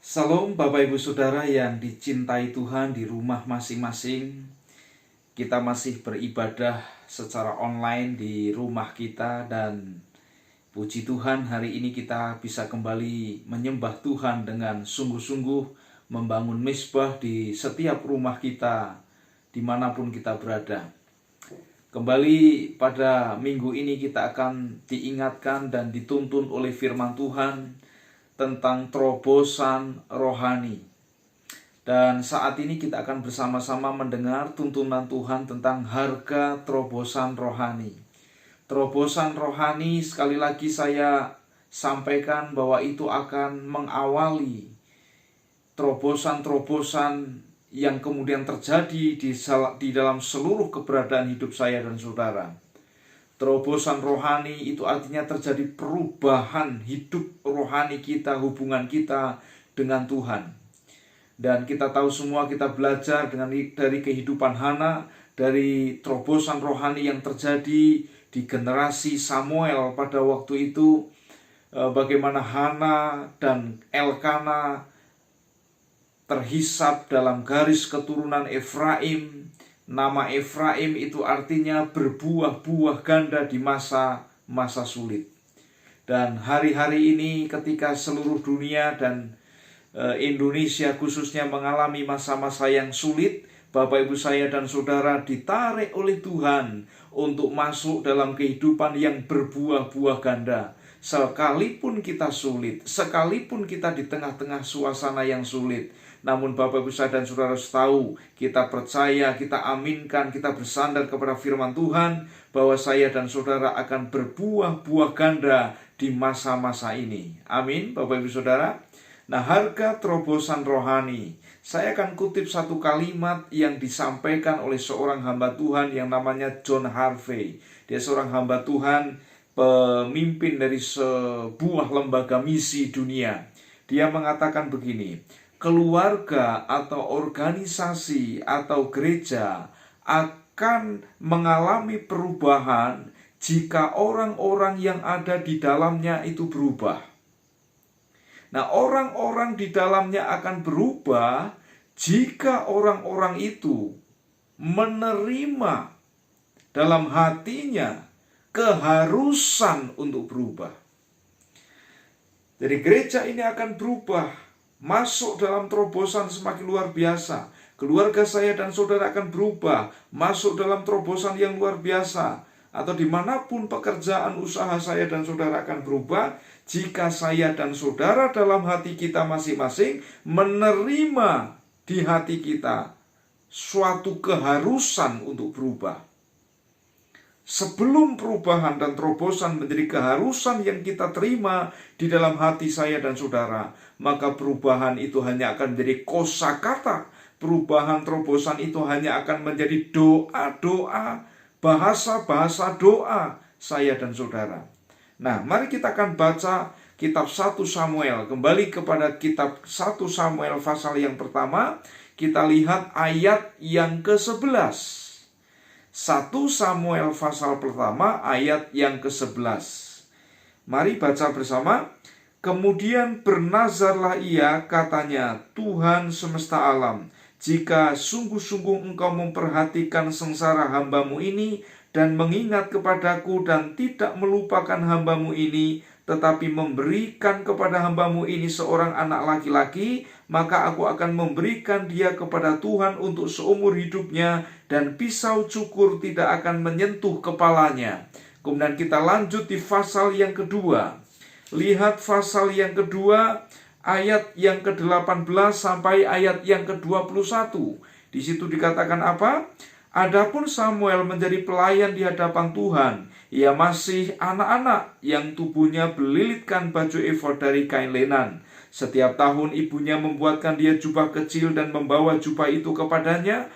Salam Bapak Ibu Saudara yang dicintai Tuhan di rumah masing-masing. Kita masih beribadah secara online di rumah kita dan puji Tuhan hari ini kita bisa kembali menyembah Tuhan dengan sungguh-sungguh, membangun mezbah di setiap rumah kita dimanapun kita berada. Kembali pada minggu ini kita akan diingatkan dan dituntun oleh firman Tuhan tentang terobosan rohani. Dan saat ini kita akan bersama-sama mendengar tuntunan Tuhan tentang harga terobosan rohani. Terobosan rohani, sekali lagi saya sampaikan bahwa itu akan mengawali terobosan-terobosan yang kemudian terjadi di dalam seluruh keberadaan hidup saya dan saudara. Terobosan rohani itu artinya terjadi perubahan hidup rohani kita, hubungan kita dengan Tuhan. Dan kita tahu semua, kita belajar dari kehidupan Hana, dari terobosan rohani yang terjadi di generasi Samuel pada waktu itu, bagaimana Hana dan Elkana terhisap dalam garis keturunan Efraim. Nama Efraim itu artinya berbuah-buah ganda di masa-masa sulit. Dan hari-hari ini ketika seluruh dunia dan Indonesia khususnya mengalami masa-masa yang sulit, Bapak Ibu saya dan saudara ditarik oleh Tuhan untuk masuk dalam kehidupan yang berbuah-buah ganda. Sekalipun kita sulit, sekalipun kita di tengah-tengah suasana yang sulit, namun Bapak Ibu saya dan saudara tahu, kita percaya, kita aminkan, kita bersandar kepada firman Tuhan bahwa saya dan saudara akan berbuah-buah ganda di masa-masa ini. Amin Bapak Ibu saudara. Nah, harga terobosan rohani, saya akan kutip satu kalimat yang disampaikan oleh seorang hamba Tuhan yang namanya John Harvey. Dia seorang hamba Tuhan, pemimpin dari sebuah lembaga misi dunia. Dia mengatakan begini: keluarga atau organisasi atau gereja akan mengalami perubahan jika orang-orang yang ada di dalamnya itu berubah. Nah, orang-orang di dalamnya akan berubah jika orang-orang itu menerima dalam hatinya keharusan untuk berubah. Jadi gereja ini akan berubah, masuk dalam terobosan semakin luar biasa. Keluarga saya dan saudara akan berubah, masuk dalam terobosan yang luar biasa. Atau dimanapun pekerjaan usaha saya dan saudara akan berubah jika saya dan saudara dalam hati kita masing-masing menerima di hati kita suatu keharusan untuk berubah. Sebelum perubahan dan terobosan menjadi keharusan yang kita terima di dalam hati saya dan saudara, maka perubahan itu hanya akan menjadi kosakata. Perubahan terobosan itu hanya akan menjadi doa-doa, bahasa-bahasa doa saya dan saudara. Nah, mari kita akan baca kitab 1 Samuel. Kembali kepada kitab 1 Samuel pasal yang pertama, kita lihat ayat yang ke-11. 1 Samuel pasal pertama ayat yang ke-11. Mari baca bersama. Kemudian bernazarlah ia, katanya, Tuhan semesta alam, jika sungguh-sungguh engkau memperhatikan sengsara hambamu ini dan mengingat kepadaku dan tidak melupakan hambamu ini, tetapi memberikan kepada hambamu ini seorang anak laki-laki, maka aku akan memberikan dia kepada Tuhan untuk seumur hidupnya, dan pisau cukur tidak akan menyentuh kepalanya. Kemudian kita lanjut di pasal yang kedua. Lihat pasal yang kedua, ayat yang ke-18 sampai ayat yang ke-21. Di situ dikatakan apa? Adapun Samuel menjadi pelayan di hadapan Tuhan. Ia masih anak-anak yang tubuhnya belilitkan baju efod dari kain lenan. Setiap tahun ibunya membuatkan dia jubah kecil dan membawa jubah itu kepadanya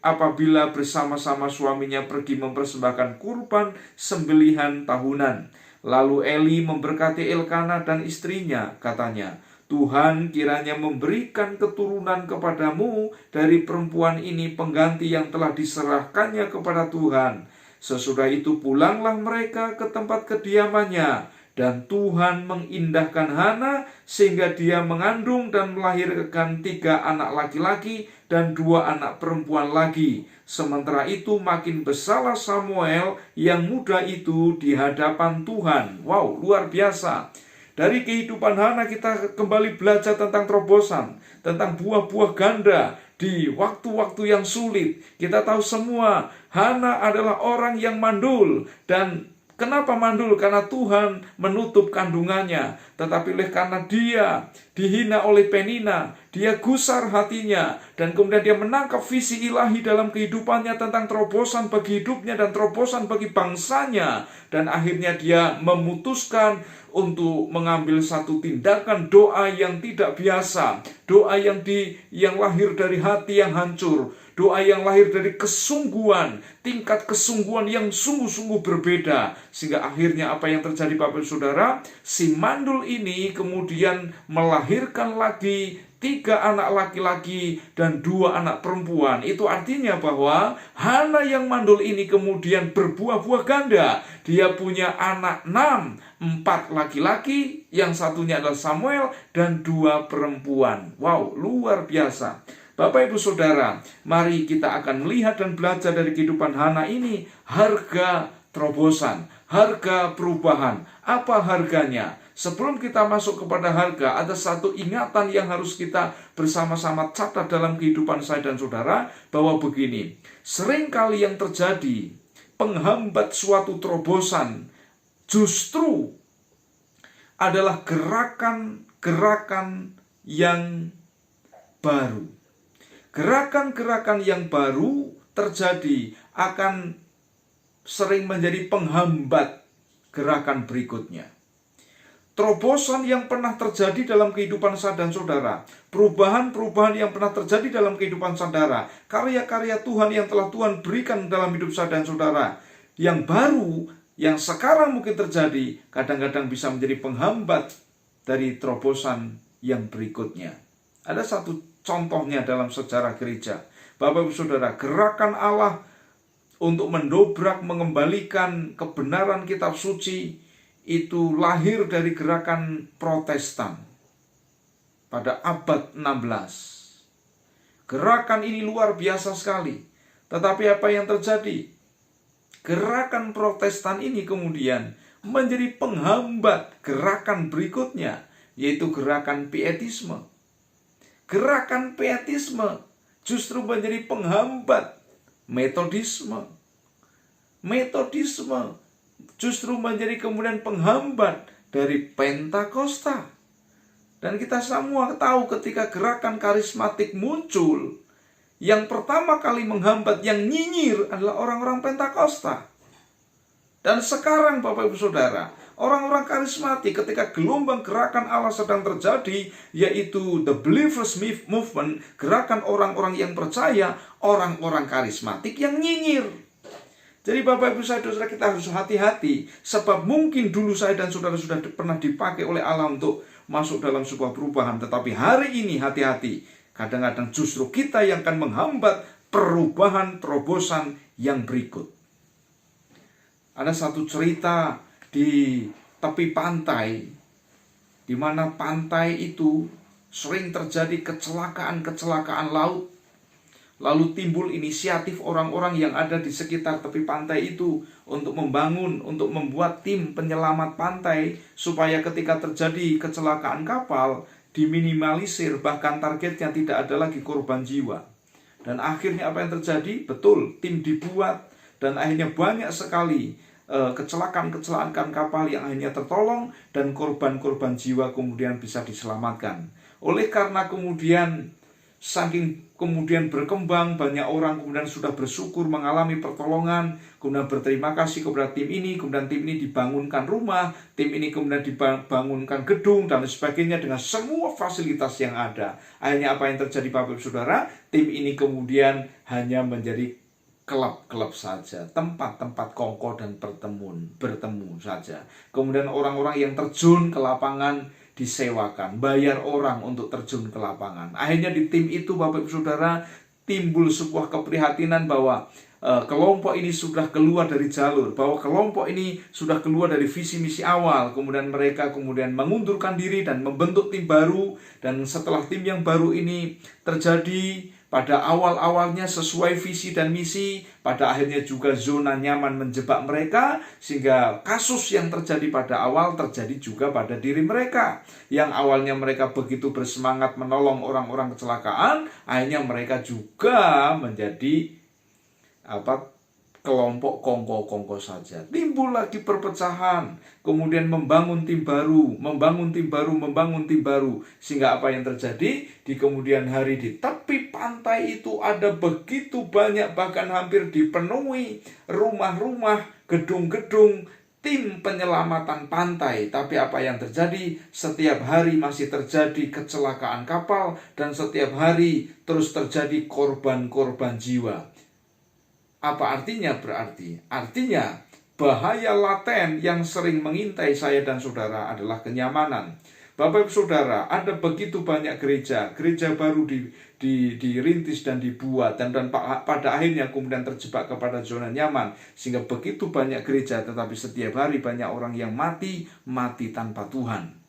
apabila bersama-sama suaminya pergi mempersembahkan kurban sembelihan tahunan. Lalu Eli memberkati Elkana dan istrinya, katanya, Tuhan kiranya memberikan keturunan kepadamu dari perempuan ini pengganti yang telah diserahkannya kepada Tuhan. Sesudah itu pulanglah mereka ke tempat kediamannya, Dan Tuhan mengindahkan Hana sehingga dia mengandung dan melahirkan 3 anak laki-laki dan 2 anak perempuan lagi. Sementara itu makin besarlah Samuel yang muda itu di hadapan Tuhan. Wow, luar biasa. Dari kehidupan Hana kita kembali belajar tentang terobosan, tentang buah-buah ganda di waktu-waktu yang sulit. Kita tahu semua Hana adalah orang yang mandul. Dan kenapa mandul? Karena Tuhan menutup kandungannya. Tetapi karena dia dihina oleh Penina, dia gusar hatinya. Dan kemudian dia menangkap visi ilahi dalam kehidupannya tentang terobosan bagi hidupnya dan terobosan bagi bangsanya. Dan akhirnya dia memutuskan untuk mengambil satu tindakan doa yang tidak biasa. Doa yang lahir dari hati yang hancur. Doa yang lahir dari kesungguhan, tingkat kesungguhan yang sungguh-sungguh berbeda. Sehingga akhirnya apa yang terjadi Bapak Ibu Saudara, si mandul ini kemudian melahirkan lagi 3 anak laki-laki dan 2 anak perempuan. Itu artinya bahwa Hana yang mandul ini kemudian berbuah-buah ganda. Dia punya anak 6, 4 laki-laki, yang satunya adalah Samuel, dan 2 perempuan. Wow, luar biasa. Bapak Ibu Saudara, mari kita akan melihat dan belajar dari kehidupan Hana ini harga terobosan, harga perubahan. Apa harganya? Sebelum kita masuk kepada harga, ada satu ingatan yang harus kita bersama-sama catat dalam kehidupan saya dan saudara, bahwa begini, seringkali yang terjadi penghambat suatu terobosan justru adalah gerakan-gerakan yang baru. Gerakan-gerakan yang baru terjadi akan sering menjadi penghambat gerakan berikutnya. Terobosan yang pernah terjadi dalam kehidupan saya dan saudara, perubahan-perubahan yang pernah terjadi dalam kehidupan saudara, karya-karya Tuhan yang telah Tuhan berikan dalam hidup saya dan saudara, yang baru, yang sekarang mungkin terjadi, kadang-kadang bisa menjadi penghambat dari terobosan yang berikutnya. Ada satu contohnya dalam sejarah gereja. Bapak Ibu Saudara, gerakan Allah untuk mendobrak, mengembalikan kebenaran kitab suci itu lahir dari gerakan Protestan pada abad 16. Gerakan ini luar biasa sekali. Tetapi apa yang terjadi? Gerakan Protestan ini kemudian menjadi penghambat gerakan berikutnya, yaitu gerakan pietisme. Gerakan pietisme justru menjadi penghambat metodisme. Metodisme justru menjadi kemudian penghambat dari Pentakosta. Dan kita semua tahu ketika gerakan karismatik muncul, yang pertama kali menghambat, yang nyinyir adalah orang-orang Pentakosta. Dan sekarang Bapak Ibu Saudara, orang-orang karismatik ketika gelombang gerakan Allah sedang terjadi, yaitu the believers movement, gerakan orang-orang yang percaya, orang-orang karismatik yang nyinyir. Jadi Bapak Ibu Saudara, kita harus hati-hati, sebab mungkin dulu saya dan saudara sudah pernah dipakai oleh Allah untuk masuk dalam sebuah perubahan, tetapi hari ini hati-hati, kadang-kadang justru kita yang akan menghambat perubahan terobosan yang berikut. Ada satu cerita di tepi pantai, di mana pantai itu sering terjadi kecelakaan laut. Lalu timbul inisiatif orang-orang yang ada di sekitar tepi pantai itu untuk membuat tim penyelamat pantai, supaya ketika terjadi kecelakaan kapal diminimalisir, bahkan targetnya tidak ada lagi korban jiwa. Dan akhirnya apa yang terjadi? Betul, tim dibuat dan akhirnya banyak sekali kecelakaan kapal yang akhirnya tertolong dan korban-korban jiwa kemudian bisa diselamatkan. Oleh karena kemudian saking kemudian berkembang, banyak orang kemudian sudah bersyukur mengalami pertolongan, kemudian berterima kasih kepada tim ini, kemudian tim ini dibangunkan rumah, tim ini kemudian dibangunkan gedung dan sebagainya dengan semua fasilitas yang ada. Akhirnya apa yang terjadi Bapak Ibu Saudara? Tim ini kemudian hanya menjadi klub-klub saja, tempat-tempat kongko dan bertemu saja. Kemudian orang-orang yang terjun ke lapangan disewakan, bayar orang untuk terjun ke lapangan. Akhirnya di tim itu Bapak Ibu Saudara timbul sebuah keprihatinan bahwa kelompok ini sudah keluar dari jalur, bahwa kelompok ini sudah keluar dari visi misi awal, kemudian mereka mengundurkan diri dan membentuk tim baru. Dan setelah tim yang baru ini terjadi, pada awal-awalnya sesuai visi dan misi, pada akhirnya juga zona nyaman menjebak mereka, sehingga kasus yang terjadi pada awal terjadi juga pada diri mereka. Yang awalnya mereka begitu bersemangat menolong orang-orang kecelakaan, akhirnya mereka juga menjadi kelompok kongko-kongko saja. Timbul lagi perpecahan, kemudian membangun tim baru, sehingga apa yang terjadi di kemudian hari di tepi pantai itu ada begitu banyak, bahkan hampir dipenuhi rumah-rumah, gedung-gedung, tim penyelamatan pantai. Tapi apa yang terjadi? Setiap hari masih terjadi kecelakaan kapal, dan setiap hari terus terjadi korban-korban jiwa. Apa artinya berarti? Artinya bahaya laten yang sering mengintai saya dan saudara adalah kenyamanan. Bapak Ibu Saudara, ada begitu banyak gereja baru dirintis dan dibuat, dan pada akhirnya kemudian terjebak kepada zona nyaman, sehingga begitu banyak gereja, tetapi setiap hari banyak orang yang mati tanpa Tuhan.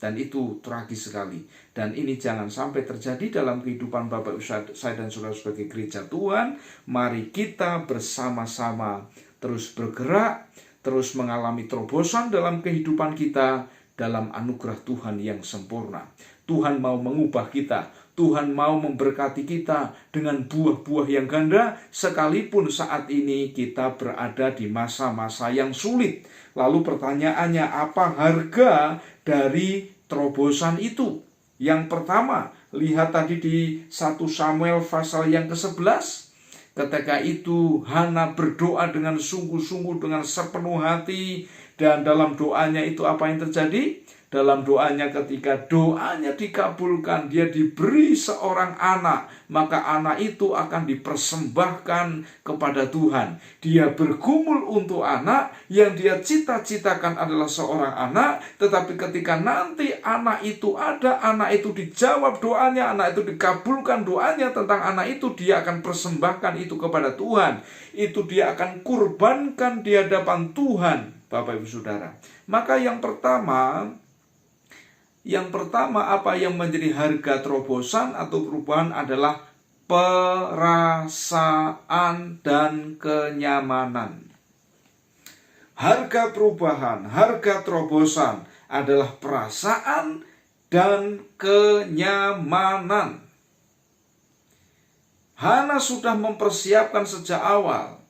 Dan itu tragis sekali. Dan ini jangan sampai terjadi dalam kehidupan Bapak Ibu saya dan saudara sebagai gereja Tuhan. Mari kita bersama-sama terus bergerak, terus mengalami terobosan dalam kehidupan kita, dalam anugerah Tuhan yang sempurna. Tuhan mau mengubah kita, Tuhan mau memberkati kita dengan buah-buah yang ganda, sekalipun saat ini kita berada di masa-masa yang sulit. Lalu pertanyaannya, apa harga dari terobosan itu? Yang pertama, lihat tadi di 1 Samuel pasal yang ke-11. Ketika itu Hana berdoa dengan sungguh-sungguh, dengan sepenuh hati. Dan dalam doanya itu apa yang terjadi? Dalam doanya, ketika doanya dikabulkan, dia diberi seorang anak, maka anak itu akan dipersembahkan kepada Tuhan. Dia bergumul untuk anak, yang dia cita-citakan adalah seorang anak, tetapi ketika nanti anak itu ada, anak itu dijawab doanya, anak itu dikabulkan doanya tentang anak itu, dia akan persembahkan itu kepada Tuhan. Itu dia akan kurbankan di hadapan Tuhan, Bapak Ibu Saudara. Maka yang pertama apa yang menjadi harga terobosan atau perubahan adalah perasaan dan kenyamanan. Harga perubahan, harga terobosan adalah perasaan dan kenyamanan. Hana sudah mempersiapkan sejak awal.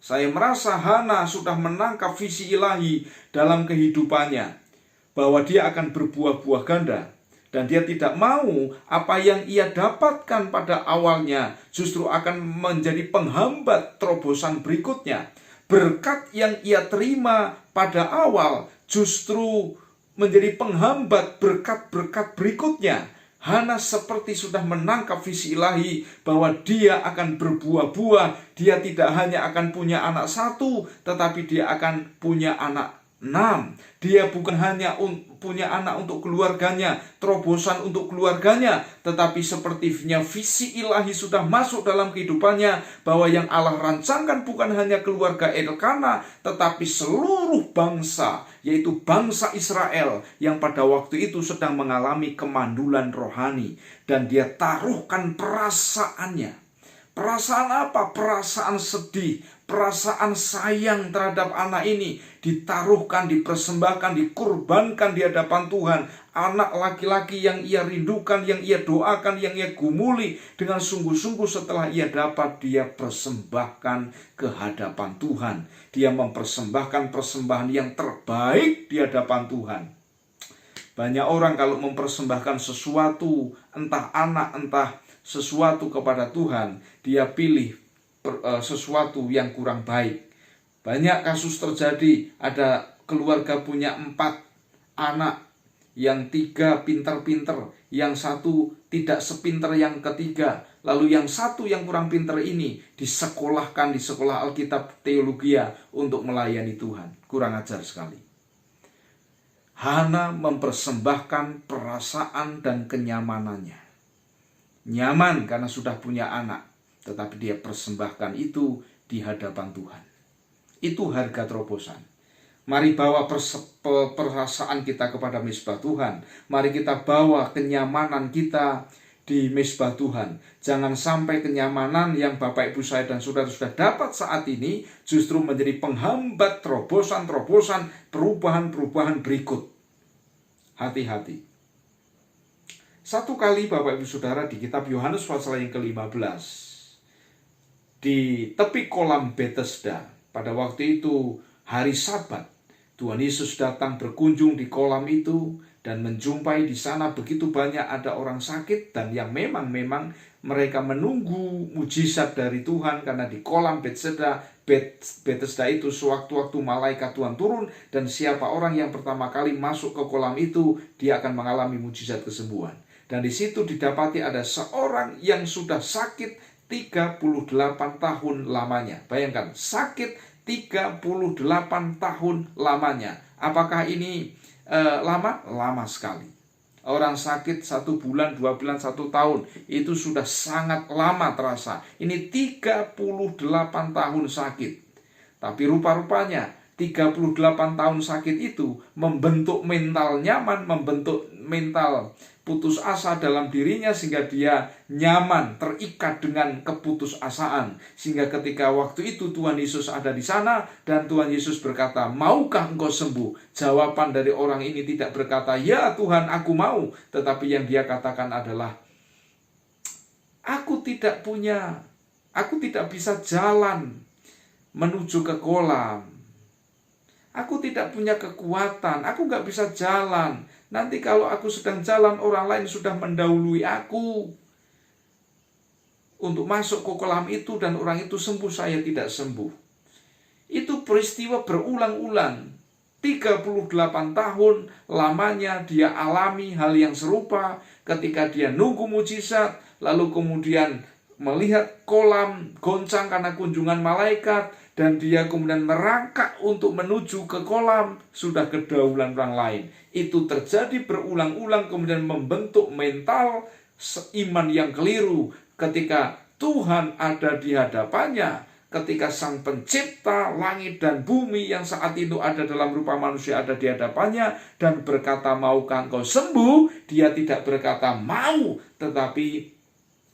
Saya merasa Hana sudah menangkap visi ilahi dalam kehidupannya, bahwa dia akan berbuah-buah ganda. Dan dia tidak mau apa yang ia dapatkan pada awalnya justru akan menjadi penghambat terobosan berikutnya. Berkat yang ia terima pada awal justru menjadi penghambat berkat-berkat berikutnya. Hana seperti sudah menangkap visi ilahi bahwa dia akan berbuah-buah. Dia tidak hanya akan punya anak 1, tetapi dia akan punya anak 6. Dia bukan hanya punya anak untuk keluarganya, terobosan untuk keluarganya, tetapi sepertinya visi ilahi sudah masuk dalam kehidupannya, bahwa yang Allah rancangkan bukan hanya keluarga Elkana, tetapi seluruh bangsa, yaitu bangsa Israel, yang pada waktu itu sedang mengalami kemandulan rohani. Dan dia taruhkan perasaannya. Perasaan apa? Perasaan sedih, perasaan sayang terhadap anak ini ditaruhkan, dipersembahkan, dikurbankan di hadapan Tuhan. Anak laki-laki yang ia rindukan, yang ia doakan, yang ia gumuli dengan sungguh-sungguh, setelah ia dapat, dia persembahkan ke hadapan Tuhan. Dia mempersembahkan persembahan yang terbaik di hadapan Tuhan. Banyak orang kalau mempersembahkan sesuatu, entah anak, entah sesuatu kepada Tuhan, dia pilih sesuatu yang kurang baik. Banyak kasus terjadi, ada keluarga punya 4 anak, yang 3 pinter-pinter, yang 1 tidak sepinter yang ketiga, lalu yang 1 yang kurang pinter ini disekolahkan di sekolah Alkitab Teologia untuk melayani Tuhan. Kurang ajar sekali. Hana mempersembahkan perasaan dan kenyamanannya. Nyaman karena sudah punya anak. tetapi dia persembahkan itu di hadapan Tuhan. Itu harga terobosan. Mari bawa perasaan kita kepada mezbah Tuhan. Mari kita bawa kenyamanan kita di mezbah Tuhan. Jangan sampai kenyamanan yang Bapak Ibu saya dan saudara sudah dapat saat ini justru menjadi penghambat terobosan-terobosan, perubahan-perubahan berikut. Hati-hati. Satu kali Bapak Ibu Saudara di kitab Yohanes pasal yang ke-15, di tepi kolam Bethesda, pada waktu itu hari Sabat, Tuhan Yesus datang berkunjung di kolam itu dan menjumpai di sana begitu banyak ada orang sakit dan yang memang mereka menunggu mujizat dari Tuhan, karena di kolam Bethesda itu sewaktu-waktu malaikat Tuhan turun dan siapa orang yang pertama kali masuk ke kolam itu dia akan mengalami mujizat kesembuhan. Dan di situ didapati ada seorang yang sudah sakit 38 tahun lamanya. Bayangkan, sakit 38 tahun lamanya. Apakah ini lama? Lama sekali. Orang sakit 1 bulan, 2 bulan, 1 tahun, itu sudah sangat lama terasa. Ini 38 tahun sakit. Tapi rupa-rupanya 38 tahun sakit itu membentuk mental nyaman, membentuk mental putus asa dalam dirinya sehingga dia nyaman, terikat dengan keputusasaan. Sehingga ketika waktu itu Tuhan Yesus ada di sana dan Tuhan Yesus berkata, "Maukah engkau sembuh?" Jawaban dari orang ini tidak berkata, "Ya Tuhan, aku mau." Tetapi yang dia katakan adalah, aku tidak bisa jalan menuju ke kolam. Aku tidak punya kekuatan, aku gak bisa jalan. Nanti kalau aku sedang jalan, orang lain sudah mendahului aku untuk masuk ke kolam itu dan orang itu sembuh, saya tidak sembuh. Itu peristiwa berulang-ulang. 38 tahun lamanya dia alami hal yang serupa ketika dia nunggu mujizat, lalu kemudian melihat kolam goncang karena kunjungan malaikat, dan dia kemudian merangkak untuk menuju ke kolam, sudah kedahuluan orang lain. Itu terjadi berulang-ulang, kemudian membentuk mental iman yang keliru. Ketika Tuhan ada di hadapannya, ketika Sang Pencipta langit dan bumi yang saat itu ada dalam rupa manusia ada di hadapannya, dan berkata, "Maukah engkau sembuh?" Dia tidak berkata mau, tetapi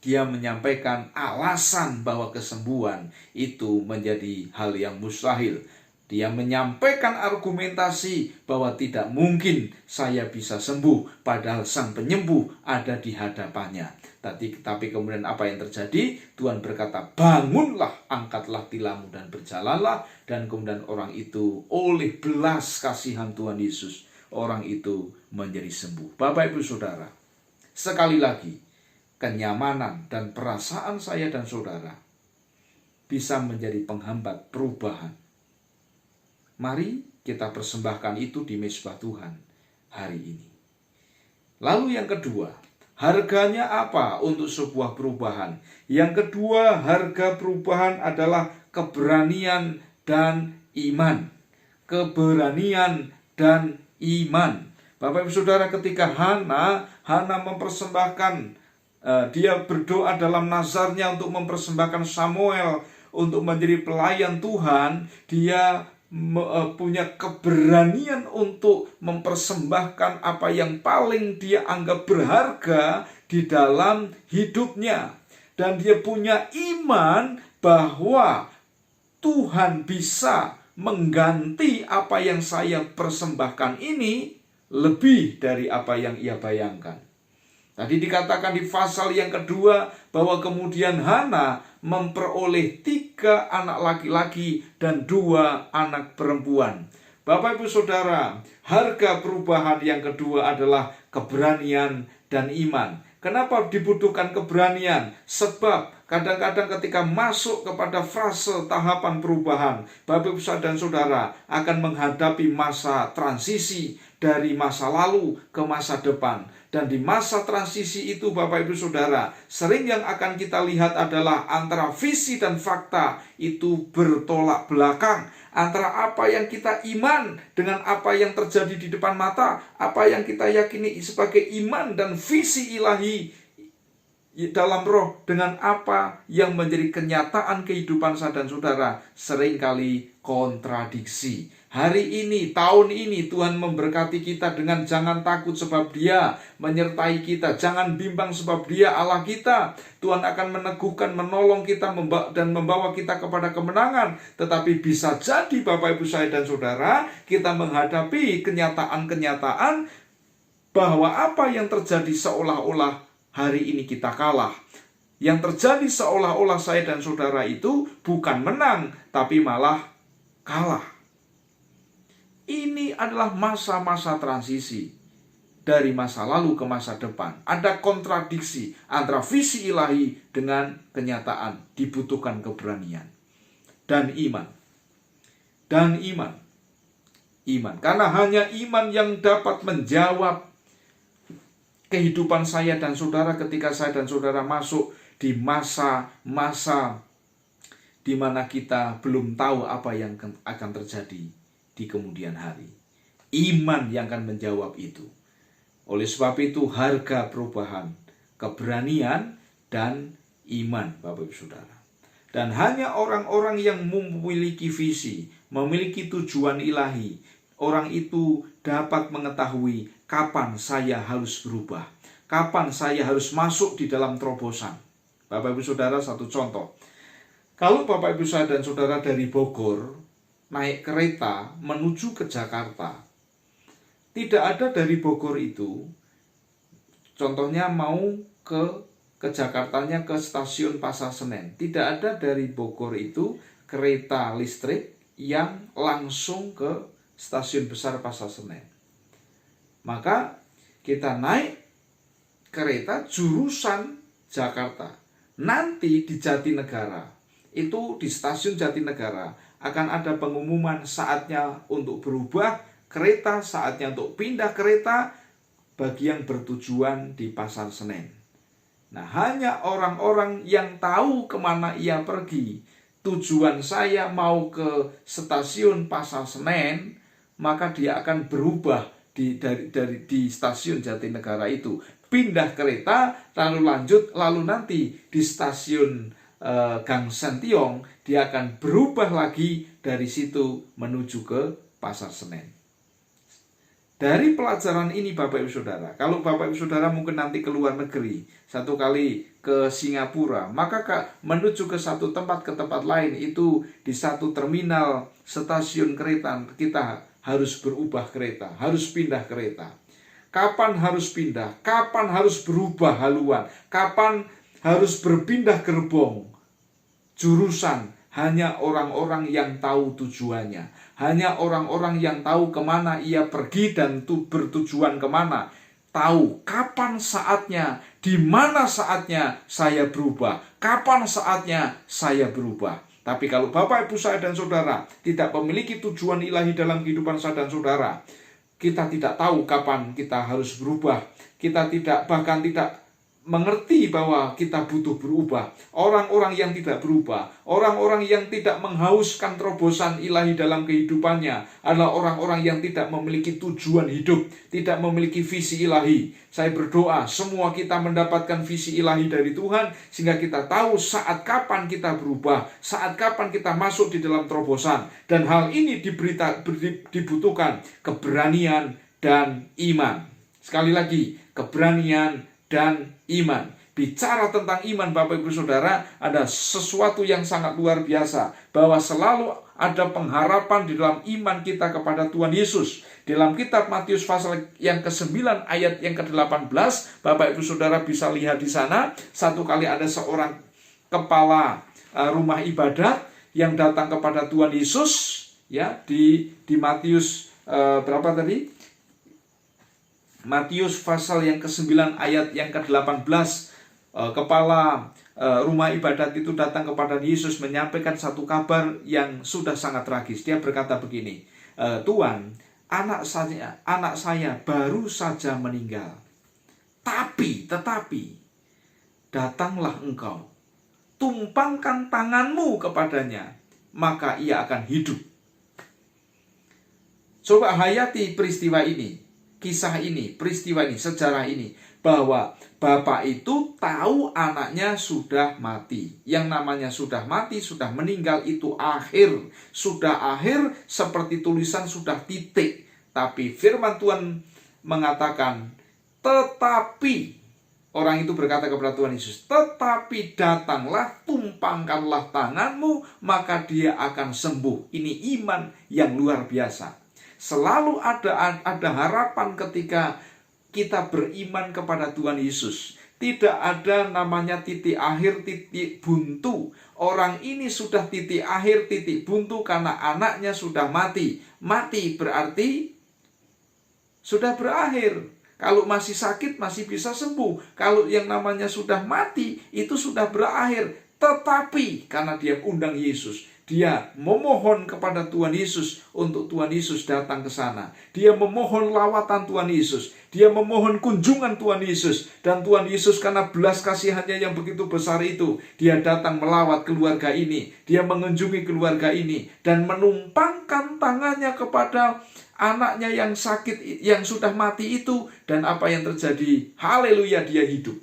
dia menyampaikan alasan bahwa kesembuhan itu menjadi hal yang mustahil. Dia menyampaikan argumentasi bahwa tidak mungkin saya bisa sembuh, padahal Sang Penyembuh ada di hadapannya. Tapi kemudian apa yang terjadi? Tuhan berkata, "Bangunlah, angkatlah tilammu dan berjalanlah." Dan kemudian orang itu oleh belas kasihan Tuhan Yesus, orang itu menjadi sembuh. Bapak Ibu Saudara, sekali lagi, kenyamanan dan perasaan saya dan saudara bisa menjadi penghambat perubahan. Mari kita persembahkan itu di mezbah Tuhan hari ini. Lalu yang kedua, harganya apa untuk sebuah perubahan? Yang kedua, harga perubahan adalah keberanian dan iman. Keberanian dan iman. Bapak Ibu Saudara, ketika Hana mempersembahkan, dia berdoa dalam nazarnya untuk mempersembahkan Samuel untuk menjadi pelayan Tuhan. Dia punya keberanian untuk mempersembahkan apa yang paling dia anggap berharga di dalam hidupnya. Dan dia punya iman bahwa Tuhan bisa mengganti apa yang saya persembahkan ini lebih dari apa yang ia bayangkan. Tadi dikatakan di pasal yang kedua bahwa kemudian Hana memperoleh 3 anak laki-laki dan 2 anak perempuan. Bapak Ibu Saudara, harga perubahan yang kedua adalah keberanian dan iman. Kenapa dibutuhkan keberanian? Sebab kadang-kadang ketika masuk kepada fase tahapan perubahan, Bapak Ibu dan Saudara akan menghadapi masa transisi dari masa lalu ke masa depan. Dan di masa transisi itu Bapak Ibu Saudara, sering yang akan kita lihat adalah antara visi dan fakta itu bertolak belakang. Antara apa yang kita iman dengan apa yang terjadi di depan mata, apa yang kita yakini sebagai iman dan visi ilahi dalam roh dengan apa yang menjadi kenyataan kehidupan saya dan saudara seringkali kontradiksi. Hari ini, tahun ini Tuhan memberkati kita dengan jangan takut sebab Dia menyertai kita. Jangan bimbang sebab Dia Allah kita. Tuhan akan meneguhkan, menolong kita dan membawa kita kepada kemenangan. Tetapi bisa jadi Bapak Ibu saya dan saudara, kita menghadapi kenyataan-kenyataan bahwa apa yang terjadi seolah-olah hari ini kita kalah. Yang terjadi seolah-olah saya dan saudara itu bukan menang, tapi malah kalah. Ini adalah masa-masa transisi dari masa lalu ke masa depan. Ada kontradiksi antara visi ilahi dengan kenyataan. Dibutuhkan keberanian dan iman. Dan iman. Iman. Karena hanya iman yang dapat menjawab kehidupan saya dan saudara ketika saya dan saudara masuk di masa-masa di mana kita belum tahu apa yang akan terjadi di kemudian hari. Iman yang akan menjawab itu. Oleh sebab itu harga perubahan, keberanian dan iman Bapak Ibu Saudara. Dan hanya orang-orang yang memiliki visi, memiliki tujuan ilahi, orang itu dapat mengetahui kapan saya harus berubah, kapan saya harus masuk di dalam terobosan. Bapak Ibu Saudara, satu contoh. Kalau Bapak Ibu saya dan saudara dari Bogor naik kereta menuju ke Jakarta, tidak ada dari Bogor itu, contohnya mau ke Jakartanya ke stasiun Pasar Senen, tidak ada dari Bogor itu kereta listrik yang langsung ke stasiun besar Pasar Senen. Maka kita naik kereta jurusan Jakarta. Nanti di Jatinegara, itu di stasiun Jatinegara akan ada pengumuman saatnya untuk berubah kereta, saatnya untuk pindah kereta bagi yang bertujuan di Pasar Senen. Nah, hanya orang-orang yang tahu kemana ia pergi, tujuan saya mau ke stasiun Pasar Senen, maka dia akan berubah di stasiun Jatinegara itu, pindah kereta, lalu nanti di stasiun Gang Sentiong dia akan berubah lagi dari situ menuju ke Pasar Senen. Dari pelajaran ini Bapak Ibu Saudara, kalau Bapak Ibu Saudara mungkin nanti ke luar negeri, satu kali ke Singapura, maka menuju ke satu tempat ke tempat lain itu di satu terminal stasiun kereta kita harus berubah kereta, harus pindah kereta. Kapan harus pindah? Kapan harus berubah haluan? Kapan harus berpindah gerbong? Jurusan hanya orang-orang yang tahu tujuannya, hanya orang-orang yang tahu kemana ia pergi dan bertujuan kemana, tahu kapan saatnya, di mana saatnya saya berubah, kapan saatnya saya berubah. Tapi kalau Bapak, Ibu, saya dan saudara tidak memiliki tujuan ilahi dalam kehidupan saya dan saudara, kita tidak tahu kapan kita harus berubah, kita bahkan tidak mengerti bahwa kita butuh berubah. Orang-orang yang tidak berubah, orang-orang yang tidak menghauskan terobosan ilahi dalam kehidupannya adalah orang-orang yang tidak memiliki tujuan hidup, tidak memiliki visi ilahi. Saya berdoa semua kita mendapatkan visi ilahi dari Tuhan, sehingga kita tahu saat kapan kita berubah, saat kapan kita masuk di dalam terobosan. Dan hal ini dibutuhkan keberanian dan iman. Sekali lagi, keberanian dan iman. Bicara tentang iman Bapak Ibu Saudara, ada sesuatu yang sangat luar biasa, bahwa selalu ada pengharapan di dalam iman kita kepada Tuhan Yesus. Dalam kitab Matius pasal yang ke-9 ayat yang ke-18, Bapak Ibu Saudara bisa lihat di sana, satu kali ada seorang kepala rumah ibadat yang datang kepada Tuhan Yesus, ya, di Matius berapa tadi? Matius pasal yang ke-9 ayat yang ke-18, kepala rumah ibadat itu datang kepada Yesus menyampaikan satu kabar yang sudah sangat tragis. Dia berkata begini, Tuhan, anak saya baru saja meninggal. Tetapi datanglah engkau, tumpangkan tanganmu kepadanya, maka ia akan hidup. Coba hayati peristiwa ini, kisah ini, peristiwa ini, sejarah ini. bahwa bapak itu tahu anaknya sudah mati. Yang namanya sudah mati, sudah meninggal itu akhir. Sudah akhir seperti tulisan sudah titik. Tapi firman Tuhan mengatakan, tetapi orang itu berkata kepada Tuhan Yesus, tetapi datanglah, tumpangkanlah tanganmu, maka dia akan sembuh. Ini iman yang luar biasa. Selalu ada harapan ketika kita beriman kepada Tuhan Yesus. Tidak ada namanya titik akhir, titik buntu. Orang ini sudah titik akhir, titik buntu karena anaknya sudah mati. Mati berarti sudah berakhir. Kalau masih sakit masih bisa sembuh. Kalau yang namanya sudah mati itu sudah berakhir. Tetapi karena dia undang Yesus, dia memohon kepada Tuhan Yesus untuk Tuhan Yesus datang ke sana. Dia memohon lawatan Tuhan Yesus. Dia memohon kunjungan Tuhan Yesus. Dan Tuhan Yesus karena belas kasihannya yang begitu besar itu, dia datang melawat keluarga ini. Dia mengunjungi keluarga ini. Dan menumpangkan tangannya kepada anaknya yang sakit, yang sudah mati itu. Dan apa yang terjadi? Haleluya, dia hidup.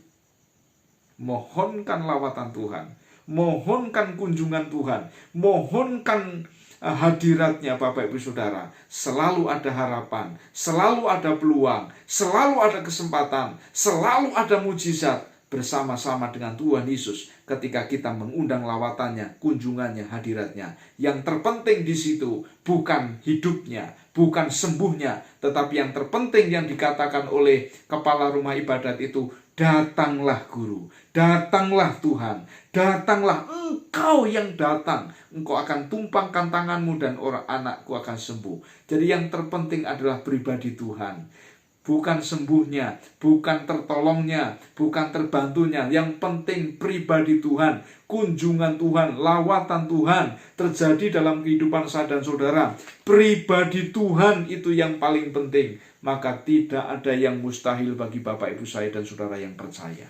Mohonkan lawatan Tuhan. Mohonkan kunjungan Tuhan. Mohonkan hadiratnya Bapak Ibu Saudara. Selalu ada harapan. Selalu ada peluang. Selalu ada kesempatan. Selalu ada mujizat. Bersama-sama dengan Tuhan Yesus ketika kita mengundang lawatannya, kunjungannya, hadiratnya. Yang terpenting di situ bukan hidupnya, bukan sembuhnya, tetapi yang terpenting yang dikatakan oleh kepala rumah ibadat itu, datanglah Guru, datanglah Tuhan, datanglah Engkau yang datang. Engkau akan tumpangkan tanganmu dan orang anakku akan sembuh. Jadi yang terpenting adalah pribadi Tuhan. Bukan sembuhnya, bukan tertolongnya, bukan terbantunya. Yang penting pribadi Tuhan, kunjungan Tuhan, lawatan Tuhan terjadi dalam kehidupan saya dan saudara. Pribadi Tuhan itu yang paling penting. Maka tidak ada yang mustahil bagi Bapak Ibu saya dan saudara yang percaya.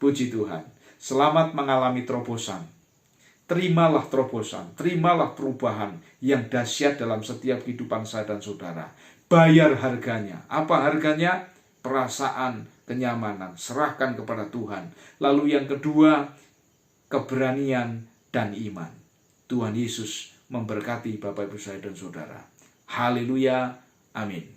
Puji Tuhan. Selamat mengalami terobosan. Terimalah terobosan, terimalah perubahan yang dahsyat dalam setiap kehidupan saya dan saudara. Bayar harganya. Apa harganya? Perasaan, kenyamanan. Serahkan kepada Tuhan. Lalu yang kedua, keberanian dan iman. Tuhan Yesus memberkati Bapak Ibu saya dan saudara. Haleluya. Amin.